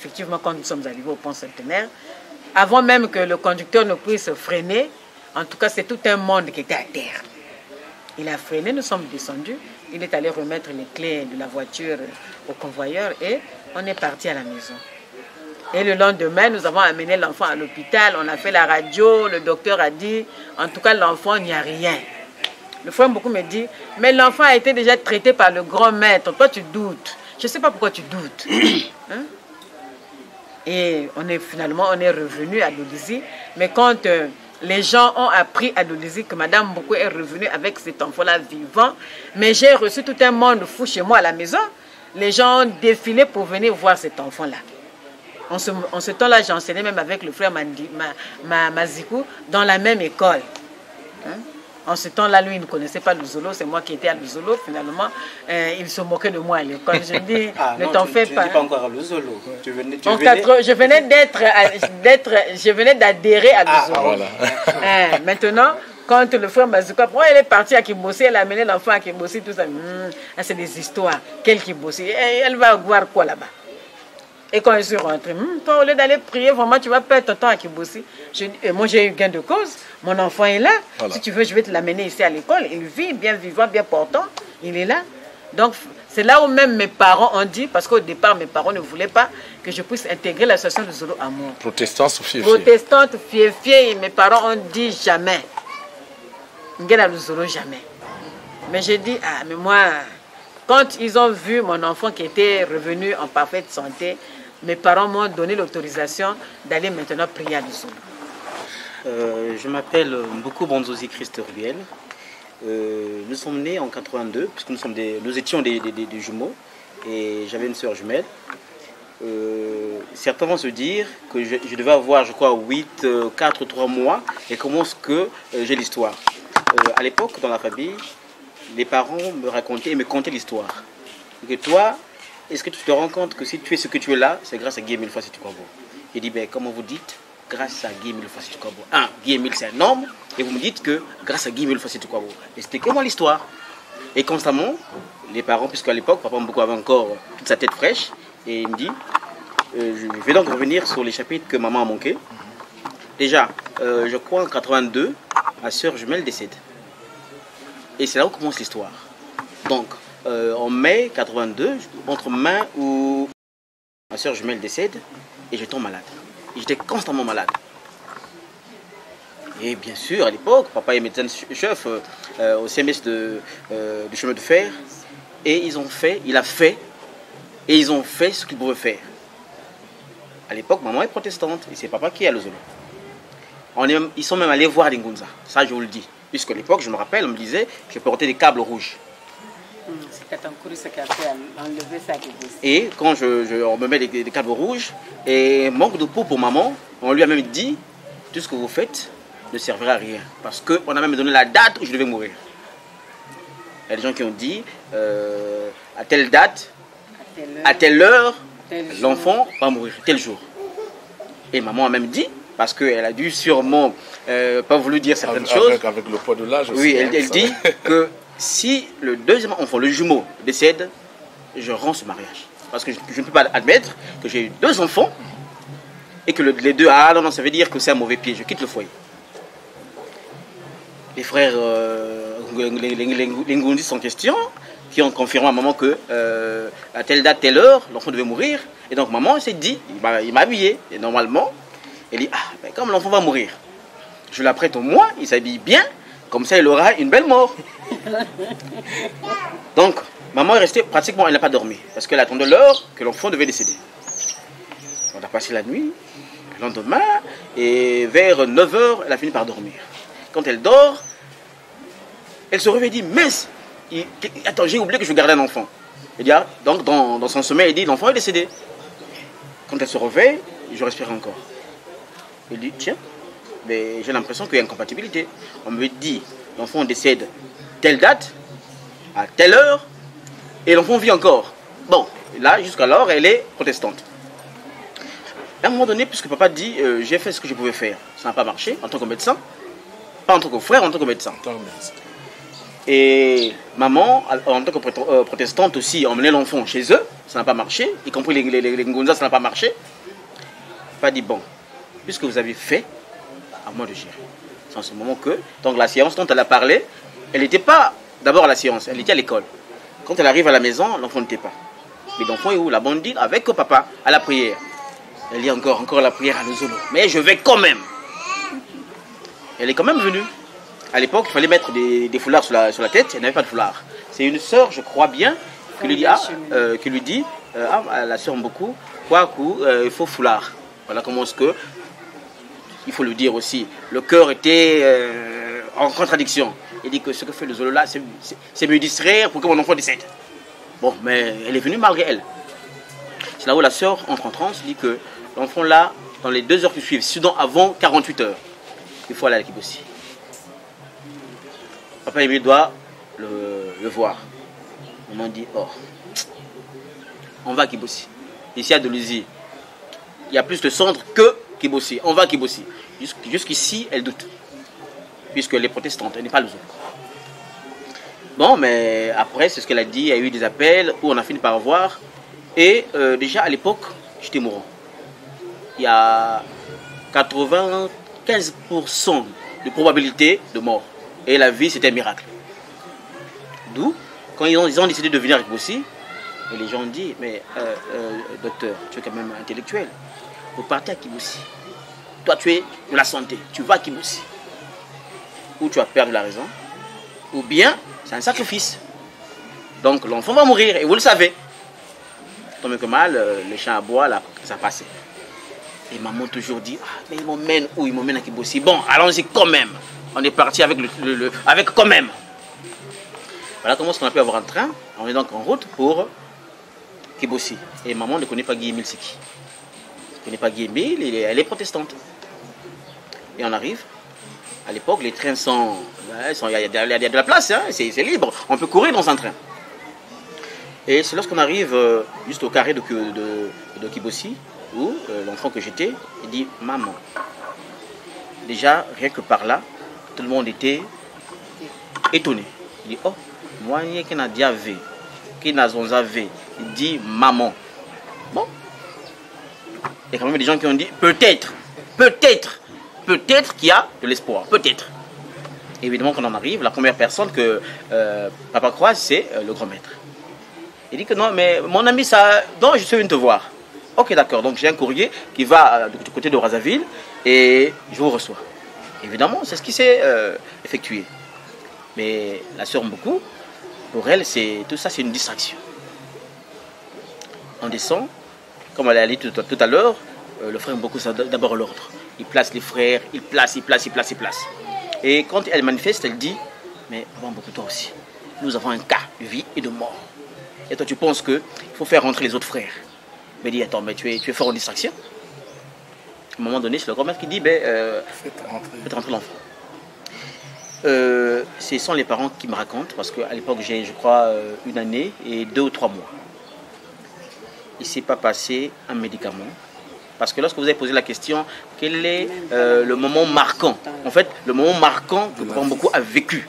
effectivement, quand nous sommes arrivés au pont Centenaire, avant même que le conducteur ne puisse freiner, en tout cas, c'est tout un monde qui était à terre. Il a freiné, nous sommes descendus. Il est allé remettre les clés de la voiture au convoyeur et on est parti à la maison. Et le lendemain, nous avons amené l'enfant à l'hôpital, on a fait la radio, le docteur a dit, en tout cas, l'enfant, il n'y a rien. Le frère beaucoup me dit, mais l'enfant a été déjà traité par le grand maître, toi tu doutes. Je ne sais pas pourquoi tu doutes. Hein? Et finalement, on est revenu à Dolisie, mais quand les gens ont appris à Dolisie que Madame Mboko est revenue avec cet enfant-là vivant, mais j'ai reçu tout un monde fou chez moi à la maison, les gens ont défilé pour venir voir cet enfant-là. En ce temps-là, j'enseignais même avec le frère Mazikou dans la même école. Hein? En ce temps-là, lui, il ne connaissait pas Luzolo, c'est moi qui étais à Luzolo. Finalement, il se moquait de moi à l'école. Je dis, ne t'en fais pas. Tu n'es pas encore à Luzolo. Je venais d'adhérer à Luzolo. Voilà. Maintenant, quand le frère Mazikou, elle est partie à Kibossi, elle a amené l'enfant à Kibossi, tout ça. C'est des histoires. Quelle Kibossi? Elle va voir quoi là-bas? Et quand je suis rentrée, toi, au lieu d'aller prier, vraiment, tu vas perdre ton temps à Kibossi. Moi, j'ai eu gain de cause. Mon enfant est là. Voilà. Si tu veux, je vais te l'amener ici à l'école. Il vit bien vivant, bien portant. Il est là. Donc, c'est là où même mes parents ont dit, parce qu'au départ, mes parents ne voulaient pas que je puisse intégrer l'association de Zolo Amour. Protestante ou fief? Protestante, fief. Mes parents ont dit jamais. Ngela Zolo, jamais. Mais j'ai dit, mais moi, quand ils ont vu mon enfant qui était revenu en parfaite santé, mes parents m'ont donné l'autorisation d'aller maintenant prier à Luzolo. Je m'appelle Mboko Bonzozi Christ Ruel. Nous sommes nés en 82, puisque nous étions des jumeaux, et j'avais une sœur jumelle. Certains vont se dire que je devais avoir, je crois, 4 ou 3 mois, et comment est-ce que j'ai l'histoire. À l'époque, dans la famille, les parents me racontaient et me contaient l'histoire. Et que toi, est-ce que tu te rends compte que si tu es ce que tu es là, c'est grâce à Guy Emile Fassi Tukwabo? Il dit, ben, comment vous dites? Grâce à Guy Emile Fassi Tukwabo. Guy Emile, c'est un homme, et vous me dites que grâce à Guy Emile Fassi Tukwabo. Expliquez-moi l'histoire. Et constamment, les parents, puisqu'à l'époque, papa Mboko avait encore toute sa tête fraîche, et il me dit, je vais donc revenir sur les chapitres que maman a manqué. Déjà, je crois en 82, ma soeur jumelle décède. Et c'est là où commence l'histoire. Donc, en mai 82, entre mai où ma soeur jumelle décède, et je tombe malade. J'étais constamment malade. Et bien sûr, à l'époque, papa est médecin-chef au CMS du chemin de fer. Et ils ont fait ce qu'ils pouvaient faire. À l'époque, maman est protestante, et c'est papa qui est à Luzolo. Ils sont même allés voir les Ngunza, ça je vous le dis. Puisqu'à l'époque, je me rappelle, on me disait que je portais des câbles rouges. Et quand on me met des câbles rouges, et manque de peau pour maman, on lui a même dit, tout ce que vous faites ne servira à rien. Parce qu'on a même donné la date où je devais mourir. Il y a des gens qui ont dit, à telle date, à telle heure, l'enfant va mourir, tel jour. Et maman a même dit, parce qu'elle a dû sûrement pas voulu dire certaines choses. Avec le poids de l'âge aussi. Oui, elle dit que si le deuxième enfant, le jumeau, décède, je rends ce mariage. Parce que je ne peux pas admettre que j'ai eu 2 enfants et que les 2, non, ça veut dire que c'est un mauvais pied, je quitte le foyer. Les frères, les Ngundis en question, qui ont confirmé à maman que à telle date, telle heure, l'enfant devait mourir. Et donc maman s'est dit, il m'a habillé. Et normalement, elle dit, ben, comme l'enfant va mourir, je l'apprête au moins, il s'habille bien, comme ça il aura une belle mort. Donc, maman est restée, pratiquement, elle n'a pas dormi, parce qu'elle attendait l'heure que l'enfant devait décéder. On a passé la nuit, le lendemain, et vers 9 h, elle a fini par dormir. Quand elle dort, elle se réveille et dit, mince, attends, j'ai oublié que je gardais un enfant. Elle dit, donc dans son sommeil, elle dit, l'enfant est décédé. Quand elle se réveille, je respire encore. Elle dit, tiens, mais j'ai l'impression qu'il y a une incompatibilité. On me dit, l'enfant décède telle date, à telle heure, et l'enfant vit encore. Bon, là, jusqu'alors, elle est protestante. À un moment donné, puisque papa dit, j'ai fait ce que je pouvais faire, ça n'a pas marché en tant que médecin, pas en tant que frère, en tant que médecin. Et maman, en tant que protestante aussi, emmenait l'enfant chez eux, ça n'a pas marché, y compris les Ngunza, ça n'a pas marché. Papa dit, bon, puisque vous avez fait, à moi de gérer. C'est en ce moment que, donc la séance dont elle a parlé, elle n'était pas d'abord à la séance, elle était à l'école. Quand elle arrive à la maison, l'enfant n'était pas. Mais l'enfant est où? La bonne dit avec papa, à la prière. Elle dit encore la prière à Lozolo. Mais je vais quand même. Elle est quand même venue. À l'époque, il fallait mettre des foulards sur la tête, elle n'avait pas de foulard. C'est une sœur, je crois bien, qui lui dit, la sœur beaucoup, il faut foulard. Voilà comment est-ce que, il faut le dire aussi, le cœur était en contradiction. Il dit que ce que fait le Zolo là, c'est me distraire pour que mon enfant décède. Bon, mais elle est venue malgré elle. C'est là où la sœur entre en transe, dit que l'enfant là, dans les 2 heures qui suivent, sinon avant 48 heures, il faut aller à la Kibossi. Papa Émile doit le voir. Maman dit, oh, on va à Kibossi. Ici à Doluzi, il y a plus de centres que Kibossi. On va à Kibossi. Jusqu'ici, elle doute. Puisqu'elle est protestante, elle n'est pas le Zolo. Bon, mais après, c'est ce qu'elle a dit. Il y a eu des appels où on a fini par voir. Et déjà à l'époque, j'étais mourant. Il y a 95% de probabilité de mort. Et la vie, c'était un miracle. D'où, quand ils ont décidé de venir avec Kibossi, et les gens ont dit, mais docteur, tu es quand même intellectuel. Vous partez à Kibossi. Toi, tu es de la santé. Tu vas à Kibossi. Ou tu vas perdre la raison, ou bien c'est un sacrifice. Donc l'enfant va mourir, et vous le savez. Tant que mal, le champ à bois, là, ça passait. Et maman toujours dit, ah, mais il m'emmène où? Il m'emmène à Kibossi. Bon, allons-y quand même. On est parti avec avec quand même. Voilà comment on a pu avoir un train. On est donc en route pour Kibossi. Et maman ne connaît pas Guy Émile, c'est qui? Elle ne connaît pas Guy Émile, elle est protestante. Et on arrive. À l'époque, les trains sont... Il y a de la place, hein, c'est libre. On peut courir dans un train. Et c'est lorsqu'on arrive juste au carré de Kibossi, où l'enfant que j'étais, il dit, maman. Déjà, rien que par là, tout le monde était étonné. Il dit, oh, moi, qui n'a dit ave, qui n'a zonzavé. Il dit, maman. Bon. Il y a quand même des gens qui ont dit, peut-être qu'il y a de l'espoir, peut-être. Évidemment, quand on arrive, la première personne que papa croise, c'est le grand maître. Il dit que non, mais mon ami, ça, donc je suis venu te voir. Ok, d'accord, donc j'ai un courrier qui va du côté de Brazzaville et je vous reçois. Évidemment, c'est ce qui s'est effectué. Mais la sœur Mboukou, pour elle, tout ça, c'est une distraction. On descend, comme elle a dit tout à l'heure, le frère Mboukou, c'est d'abord l'ordre. Il place les frères, il place. Et quand elle manifeste, elle dit, mais avant beaucoup toi aussi, nous avons un cas de vie et de mort. Et toi tu penses qu'il faut faire rentrer les autres frères. Mais dit, attends, mais tu es fort en distraction. À un moment donné, c'est le grand-mère qui dit, faites rentrer l'enfant. Ce sont les parents qui me racontent, parce qu'à l'époque j'ai, je crois, 1 année et 2 ou 3 mois. Il ne s'est pas passé un médicament. Parce que lorsque vous avez posé la question, quel est le moment marquant? En fait, le moment marquant que Grand Mboukou a vécu.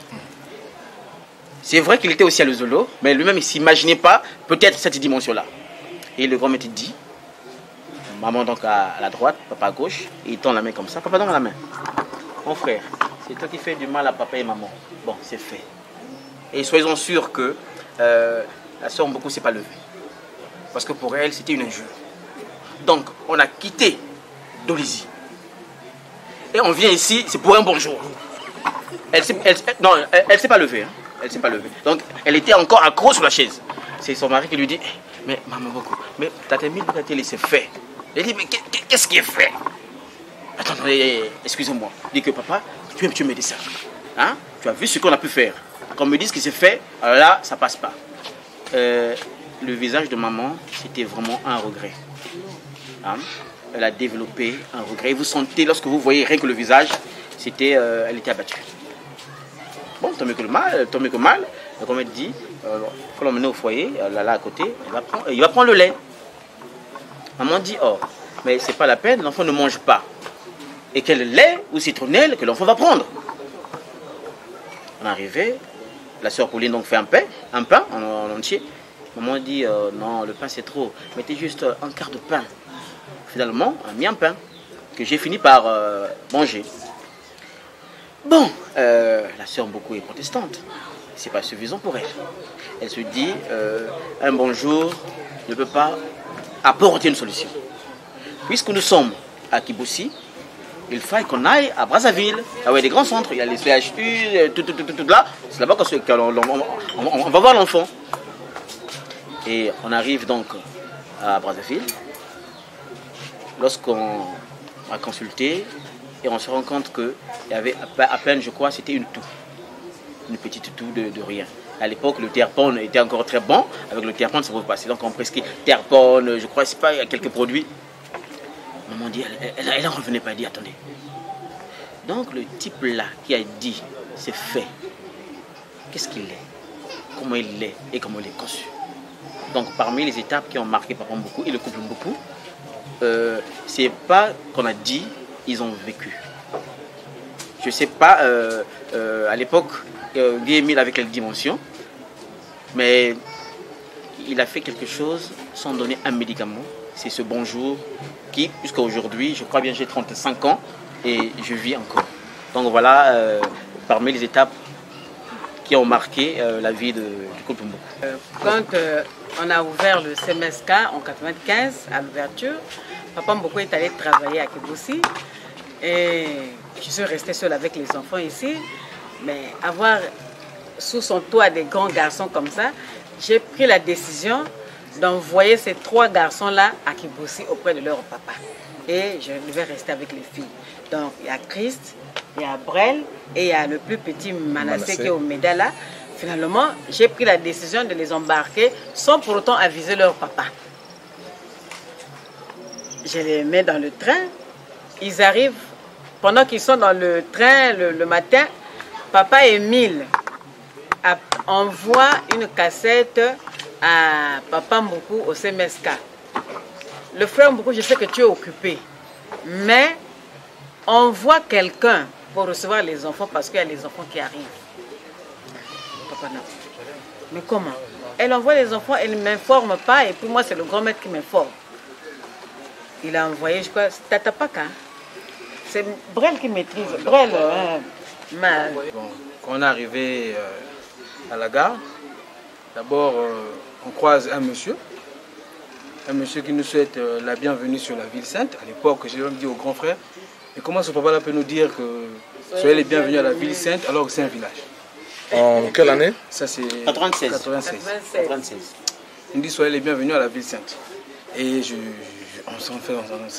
C'est vrai qu'il était aussi à Lozolo, mais lui-même, il ne s'imaginait pas peut-être cette dimension-là. Et le grand maître dit, maman donc à la droite, papa à gauche, et il tend la main comme ça. Papa donne la main. Mon frère, c'est toi qui fais du mal à papa et maman. Bon, c'est fait. Et soyons sûrs que la sœur Mboukou ne s'est pas levée. Parce que pour elle, c'était une injure. Donc, on a quitté Dolisie. Et on vient ici, c'est pour un bonjour. Elle ne s'est pas levée. Hein. Elle s'est pas levée. Donc, elle était encore accro sur la chaise. C'est son mari qui lui dit, mais maman beaucoup, mais Tata Émile, pourquoi t'as laissé faire? Elle dit, mais qu'est-ce qui est fait? Attends, excusez-moi. Il dit que papa, tu es médecin. Hein? Tu as vu ce qu'on a pu faire. Quand on me dit ce qui s'est fait, alors là, ça passe pas. Le visage de maman, c'était vraiment un regret. Hein? Elle a développé un regret. Et vous sentez, lorsque vous voyez rien que le visage, elle était abattue. Bon, tant mieux que mal, le grand maître dit, il faut l'emmener au foyer, là à côté, il va prendre le lait. Maman dit, oh, mais c'est pas la peine, l'enfant ne mange pas. Et quel lait ou citronnelle que l'enfant va prendre? On est arrivé, la sœur Pauline donc fait un pain en entier. Maman dit, non, le pain c'est trop, mettez juste un quart de pain. finalement un miam pain que j'ai fini par manger. Bon, la sœur beaucoup est protestante. C'est pas suffisant pour elle. Elle se dit, un bonjour ne peut pas apporter une solution. Puisque nous sommes à Kiboussi, il faut qu'on aille à Brazzaville, avec des grands centres. Il y a les CHU, tout là. C'est là-bas qu'on va voir l'enfant. Et on arrive donc à Brazzaville. Lorsqu'on a consulté, et on se rend compte qu'il y avait à peine, je crois, c'était une toux. Une petite toux de rien. À l'époque, le terpone était encore très bon. Avec le terpone, ça pouvait passer. Donc on prescrit terpone, je crois, c'est pas, il y a quelques produits. Maman dit, elle n'en revenait pas, elle dit, attendez. Donc le type là qui a dit, c'est fait. Qu'est-ce qu'il est? Comment il est et comment il est conçu? Donc parmi les étapes qui ont marqué Papa beaucoup et le couple beaucoup, c'est pas qu'on a dit, ils ont vécu. Je sais pas, à l'époque, Guy Émile avec quelle dimension, mais il a fait quelque chose sans donner un médicament. C'est ce bonjour qui, jusqu'à aujourd'hui, je crois bien j'ai 35 ans et je vis encore. Donc voilà, parmi les étapes qui ont marqué la vie du couple Mboko. Quand on a ouvert le CMSK en 95, à l'ouverture, Papa Mboko est allé travailler à Kiboussi et je suis restée seule avec les enfants ici. Mais avoir sous son toit des grands garçons comme ça, j'ai pris la décision d'envoyer ces 3 garçons-là à Kiboussi auprès de leur papa. Et je devais rester avec les filles. Donc il y a Christ, il y a Brel et il y a le plus petit Manassé qui est au Médala. Finalement, j'ai pris la décision de les embarquer sans pour autant aviser leur papa. Je les mets dans le train. Ils arrivent, pendant qu'ils sont dans le train le matin, Papa Émile envoie une cassette à Papa Mboko au CMSK. Le frère Mboko, je sais que tu es occupé, mais envoie quelqu'un pour recevoir les enfants parce qu'il y a les enfants qui arrivent. Papa non. Mais comment? Elle envoie les enfants, elle ne m'informe pas et puis moi c'est le grand maître qui m'informe. Il a envoyé, je crois, Tata Paka. C'est Brel qui maîtrise. Brel, bon, quand on est arrivé à la gare, d'abord on croise un monsieur qui nous souhaite la bienvenue sur la ville sainte. À l'époque, j'ai même dit au grand frère, mais comment ce papa-là peut nous dire que soyez les bienvenus à la ville sainte alors que c'est un village? En quelle année? Ça c'est 96. 96. Il nous dit soyez les bienvenus à la ville sainte. Et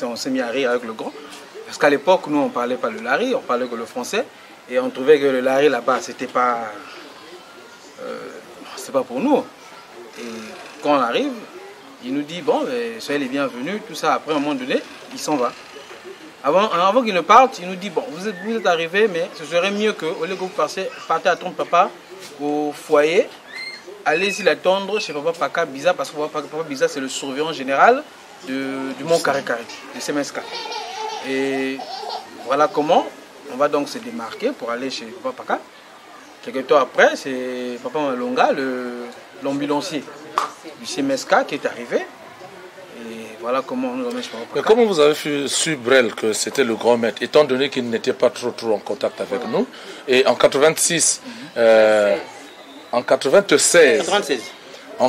on s'est mis à rire avec le grand. Parce qu'à l'époque, nous on ne parlait pas le lari, on parlait que le français. Et on trouvait que le lari là-bas, c'était pas pour nous. Et quand on arrive, il nous dit, bon, soyez les bienvenus, tout ça. Après, à un moment donné, il s'en va. Avant qu'il ne parte, il nous dit, bon, vous êtes arrivés, mais ce serait mieux que, au lieu que vous partez attendre papa au foyer, allez-y l'attendre chez papa Paka Biza, parce que papa Biza, c'est le surveillant général du Mont Carré-Carré, du CMSK. Et voilà comment on va donc se démarquer pour aller chez papa Paka. Quelques temps après, c'est papa Malonga, l'ambulancier du CMSK qui est arrivé. Et voilà comment on nous emmène chez papa Paka. Mais comment vous avez su, Brel, que c'était le grand maître, étant donné qu'il n'était pas trop en contact avec nous? Et en 86, en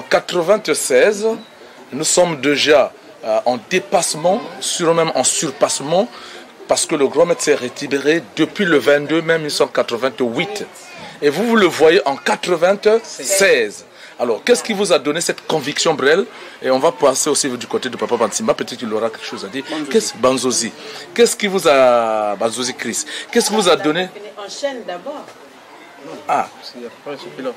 96, nous sommes déjà en dépassement, même en surpassement, parce que le grand maître s'est retiré depuis le 22 mai 1988. Et vous le voyez en 96. Alors, qu'est-ce qui vous a donné cette conviction, Brel? Et on va passer aussi du côté de Papa Bansimba, peut-être qu'il aura quelque chose à dire. Banzozi. Qu'est-ce qui vous a... Banzozi Chris. Qu'est-ce qui vous a donné... Enchaîne d'abord. Ah,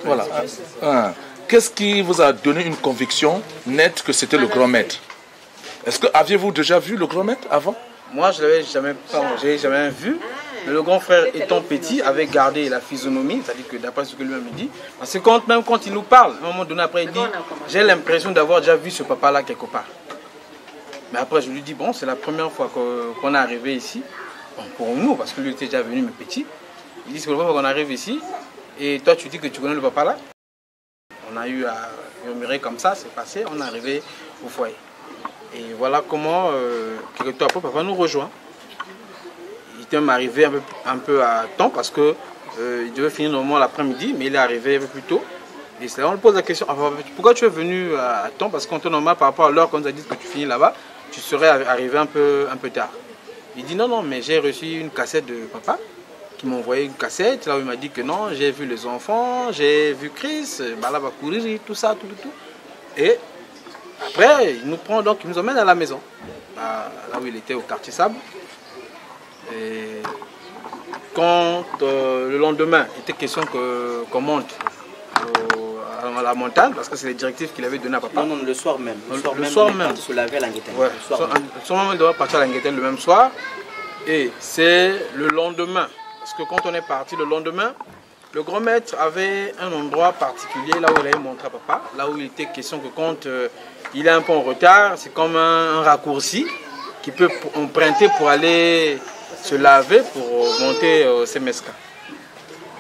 voilà. Qu'est-ce qui vous a donné une conviction nette que c'était le grand maître? Est-ce que aviez-vous déjà vu le grand maître avant? Moi, je ne l'avais jamais vu. Mais le grand frère étant petit avait gardé la physionomie, c'est-à-dire que d'après ce que lui-même dit, parce que même quand il nous parle, à un moment donné après il dit, j'ai l'impression d'avoir déjà vu ce papa-là quelque part. Mais après je lui dis, bon, c'est la première fois qu'on est arrivé ici, bon, pour nous, parce que lui était déjà venu, mais petit. Il dit, c'est la première fois qu'on arrive ici, et toi tu dis que tu connais le papa-là. On a eu à murmurer comme ça, c'est passé, on est arrivé au foyer. Et voilà comment, quelques temps après, papa nous rejoint. Il était même arrivé un peu à temps parce que il devait finir normalement l'après-midi, mais il est arrivé un peu plus tôt. Et c'est là on lui pose la question, pourquoi tu es venu à temps? Parce qu'en temps normal, par rapport à l'heure qu'on nous a dit que tu finis là-bas, tu serais arrivé un peu tard. Il dit non, mais j'ai reçu une cassette de papa qui m'a envoyé une cassette. Là où il m'a dit que non, j'ai vu les enfants, j'ai vu Chris, bah là va courir, tout ça, tout. Et après, il nous prend donc, il nous emmène à la maison, là où il était au quartier Sable. Et quand le lendemain, il était question qu'on monte à la montagne, parce que c'est les directives qu'il avait données à papa. Non, le soir même. Le soir même. Se laver à Languetaine. Ouais. Le soir même, il devait partir à Languetaine le même soir. Et c'est le lendemain. Parce que quand on est parti le lendemain, le grand maître avait un endroit particulier là où il avait montré à papa. Là où il était question que quand il est un peu en retard, c'est comme un raccourci qu'il peut emprunter pour aller se laver pour monter au CMSK.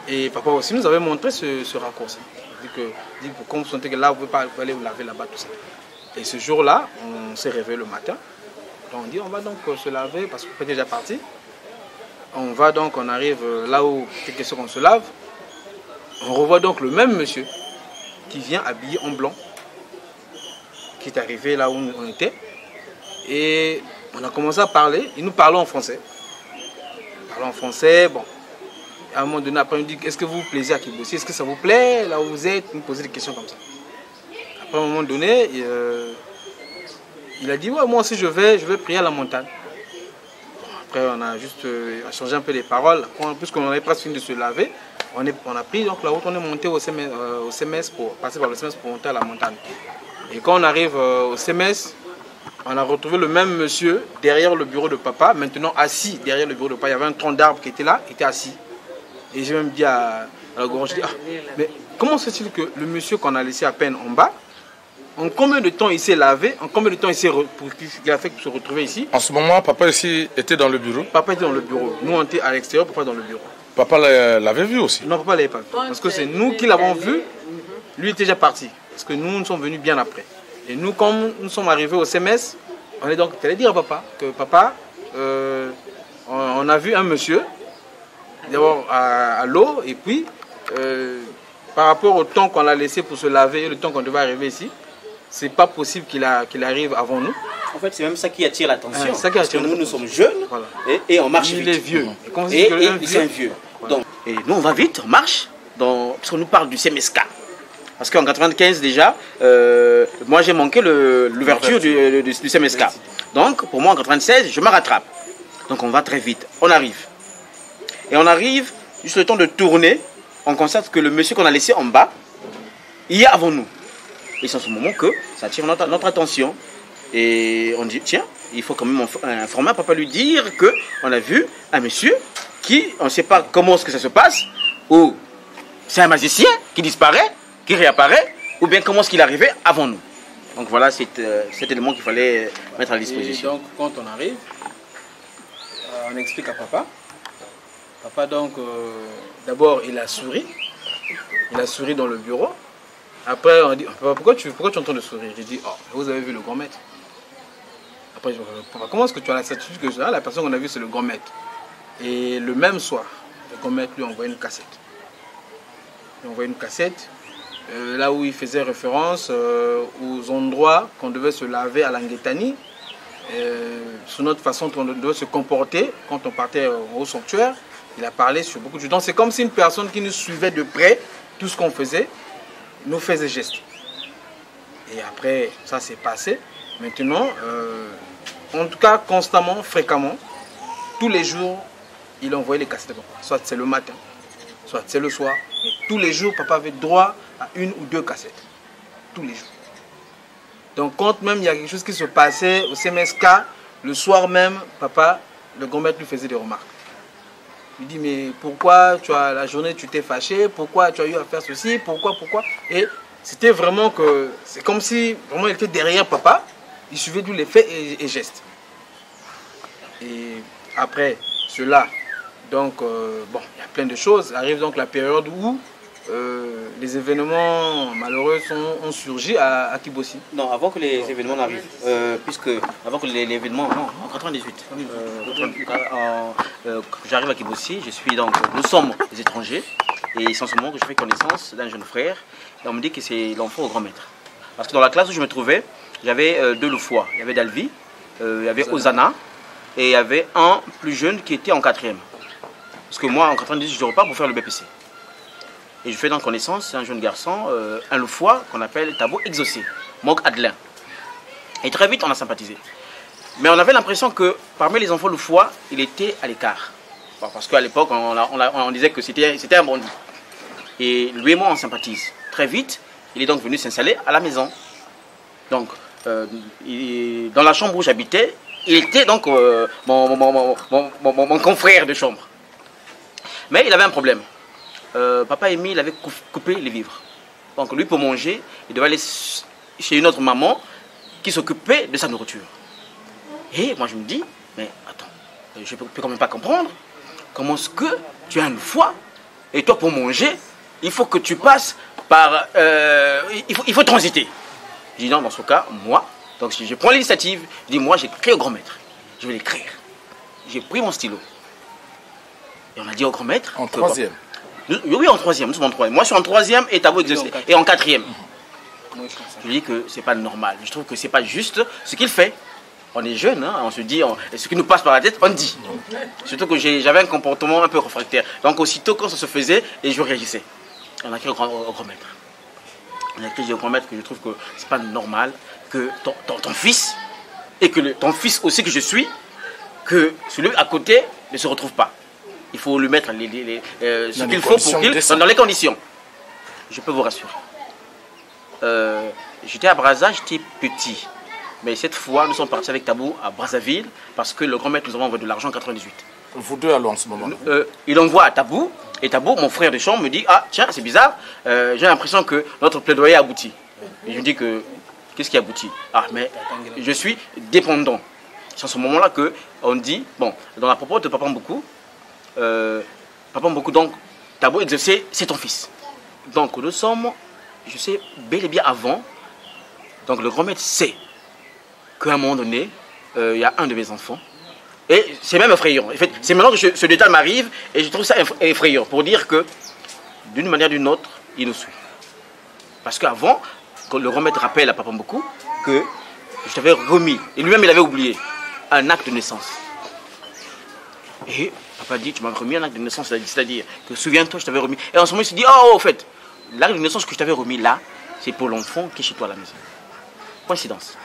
Et papa aussi nous avait montré ce raccourci. Il dit que quand vous sentez que là, vous ne pouvez pas aller vous laver là-bas, tout ça. Et ce jour-là, on s'est réveillé le matin. Donc on dit, on va donc se laver parce qu'on est déjà parti. On va donc, on arrive là où c'est question qu'on se lave. On revoit donc le même monsieur qui vient habillé en blanc, qui est arrivé là où on était. Et on a commencé à parler. Il nous parlait en français. Bon. À un moment donné, après, on dit, est-ce que vous vous plaisez à Kibossi? Est-ce que ça vous plaît là où vous êtes? Il nous posait des questions comme ça. Après, à un moment donné, il a dit, ouais, moi aussi je vais prier à la montagne. Après, on a juste changé un peu les paroles. Puisqu'on avait presque fini de se laver, on a pris donc la route, on est monté au CMS pour passer par le CMS pour monter à la montagne. Et quand on arrive au CMS, on a retrouvé le même monsieur derrière le bureau de papa, maintenant assis derrière le bureau de papa. Il y avait un tronc d'arbre qui était là, il était assis. Et j'ai même dit à la gorge, mais comment se fait-il que le monsieur qu'on a laissé à peine en bas, en combien de temps il s'est lavé, en combien de temps il a fait se retrouver ici? En ce moment, papa ici était dans le bureau. Papa était dans le bureau. Nous, on était à l'extérieur, papa dans le bureau. Papa l'avait vu aussi? Non, papa ne l'avait pas vu. Parce que c'est nous qui l'avons vu, lui était déjà parti. Parce que nous sommes venus bien après. Et nous, comme nous sommes arrivés au CMS, on est donc allé dire à papa que papa, on a vu un monsieur, d'abord à l'eau, et puis par rapport au temps qu'on a laissé pour se laver, le temps qu'on devait arriver ici, c'est pas possible qu'il arrive avant nous. En fait, c'est même ça qui attire l'attention. Parce que nous sommes jeunes, voilà. et on marche vite. Il est vieux. Et c'est un vieux. Voilà. Donc, et nous, on va vite, on marche, parce qu'on nous parle du CMSK. Parce qu'en 95 déjà, moi j'ai manqué l'ouverture du CMSK. Donc pour moi en 96, je me rattrape. Donc on va très vite, on arrive. Et on arrive, juste le temps de tourner, on constate que le monsieur qu'on a laissé en bas, il est avant nous. Et c'est en ce moment que ça attire notre attention. Et on dit, tiens, il faut quand même informer papa, lui dire qu'on a vu un monsieur qui, on ne sait pas comment est-ce que ça se passe, ou c'est un magicien qui disparaît, qui réapparaît, ou bien comment est-ce qu'il est arrivé avant nous. Donc voilà cet élément qu'il fallait mettre à disposition. Et donc quand on arrive, on explique à papa. Papa donc, d'abord il a souri. Il a souri dans le bureau. Après on dit, papa, pourquoi tu es en train de sourire? J'ai dit, oh, vous avez vu le grand maître. Après je dis, papa, comment est-ce que tu as la certitude que la personne qu'on a vue c'est le grand maître? Et le même soir, le grand maître lui a envoyé une cassette. Il a envoyé une cassette. Là où il faisait référence aux endroits qu'on devait se laver à Languetani, sur notre façon dont on devait se comporter quand on partait au sanctuaire. Il a parlé sur beaucoup de choses. Donc c'est comme si une personne qui nous suivait de près, tout ce qu'on faisait, nous faisait geste. Et après, ça s'est passé. Maintenant, en tout cas, constamment, fréquemment, tous les jours, il envoyait les cassettes de papa. Soit c'est le matin, soit c'est le soir. Mais tous les jours, papa avait droit à 1 ou 2 cassettes. Tous les jours. Donc quand même il y a quelque chose qui se passait au CMSK, le soir même, papa, le grand maître lui faisait des remarques. Il dit, mais pourquoi la journée tu t'es fâché? Pourquoi tu as eu à faire ceci? Pourquoi? Et c'était vraiment que, c'est comme si vraiment il était derrière papa, il suivait tous les faits et gestes. Et après cela, donc, bon, il y a plein de choses. Arrive donc la période où les événements malheureux ont surgi à Kibossi. Non, avant que les événements n'arrivent, avant que l'événement, non, en 98, j'arrive à Kibossi, nous sommes des étrangers, et c'est en ce moment que je fais connaissance d'un jeune frère, et on me dit que c'est l'enfant au grand maître. Parce que dans la classe où je me trouvais, j'avais deux Loufois, il y avait Dalvi, il y avait Ozana, et il y avait un plus jeune qui était en 4e. Parce que moi, en 98, je repars pour faire le BPC. Et je fais donc connaissance, c'est un jeune garçon, un Loufois qu'on appelle Tabo Exaucé, Mok Adelin. Et très vite, on a sympathisé. Mais on avait l'impression que parmi les enfants Loufois, il était à l'écart. Bon, parce qu'à l'époque, on disait que c'était un bandit. Et lui et moi, on sympathise. Très vite, il est donc venu s'installer à la maison. Donc, dans la chambre où j'habitais, il était donc mon confrère de chambre. Mais il avait un problème. Papa Émile avait coupé les vivres. Donc lui, pour manger, il devait aller chez une autre maman qui s'occupait de sa nourriture. Et moi je me dis, mais attends, je ne peux quand même pas comprendre comment est-ce que tu as une foi et toi pour manger, il faut que tu passes par... il faut transiter. Je dis non, dans ce cas, moi, donc je prends l'initiative, je dis moi j'écris au grand maître, je vais l'écrire. J'ai pris mon stylo. Et on a dit au grand maître... En 3e. Oui, en 3e, nous sommes en 3e. Moi, je suis en 3e et Tabo Exaucé et en 4e. Je dis que c'est pas normal. Je trouve que c'est pas juste ce qu'il fait. On est jeune, hein, on se dit, ce qui nous passe par la tête, on dit. Surtout que j'avais un comportement un peu réfractaire. Donc, aussitôt quand ça se faisait, et je réagissais. On a écrit au grand maître. On a écrit au grand maître que je trouve que c'est pas normal que ton fils, et que ton fils aussi que je suis, que celui à côté ne se retrouve pas. Il faut lui mettre ce qu'il faut pour qu'il soit dans les conditions. Je peux vous rassurer. J'étais à Brazza, j'étais petit. Mais cette fois, nous sommes partis avec Tabou à Brazzaville parce que le grand maître nous a envoyé de l'argent en 98. Vous deux allons en ce moment. Il envoie à Tabou, et Tabou, mon frère de chambre, me dit, ah tiens, c'est bizarre, j'ai l'impression que notre plaidoyer aboutit. Et je me dis que, qu'est-ce qui aboutit? Ah, mais je suis dépendant. C'est en ce moment-là qu'on dit, bon, dans la propos de Papa Mboukou, donc, Tabo Exaucé, c'est ton fils. Donc, nous sommes, je sais, bel et bien avant, donc le grand maître sait qu'à un moment donné, il y a un de mes enfants, et c'est même effrayant. En fait, c'est maintenant que ce détail m'arrive, et je trouve ça effrayant, pour dire que, d'une manière ou d'une autre, il nous suit. Parce qu'avant, quand le grand maître rappelle à Papa Mboukou que je t'avais remis, et lui-même il avait oublié, un acte de naissance. Et papa dit, tu m'as remis un acte de naissance, c'est-à-dire que souviens-toi, je t'avais remis. Et en ce moment, il se dit, oh, au fait, l'acte de naissance que je t'avais remis là, c'est pour l'enfant qui est chez toi à la maison. Coïncidence.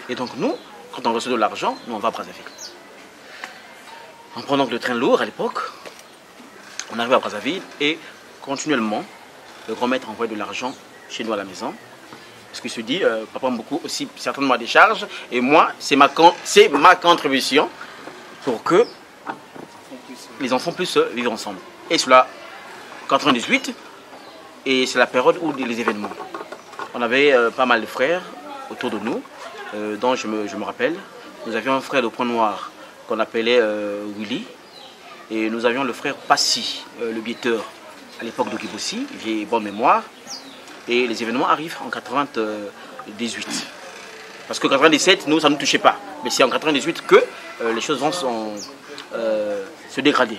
Et donc nous, quand on reçoit de l'argent, nous on va à Brazzaville. On prend donc le train lourd à l'époque, on arrive à Brazzaville et continuellement, le grand maître envoie de l'argent chez nous à la maison. Parce qu'il se dit, papa Mboukou aussi certainement des charges, et moi, c'est ma contribution pour que les enfants puissent vivre ensemble. Et cela, 98, et c'est la période où les événements. On avait pas mal de frères autour de nous, dont je me rappelle. Nous avions un frère de Point Noir qu'on appelait Willy, et nous avions le frère Passy, le guetteur, à l'époque de Kibossi, j'ai bonne mémoire. Et les événements arrivent en 98. Parce que 97, nous, ça ne nous touchait pas. Mais c'est en 98 que les choses vont se dégrader.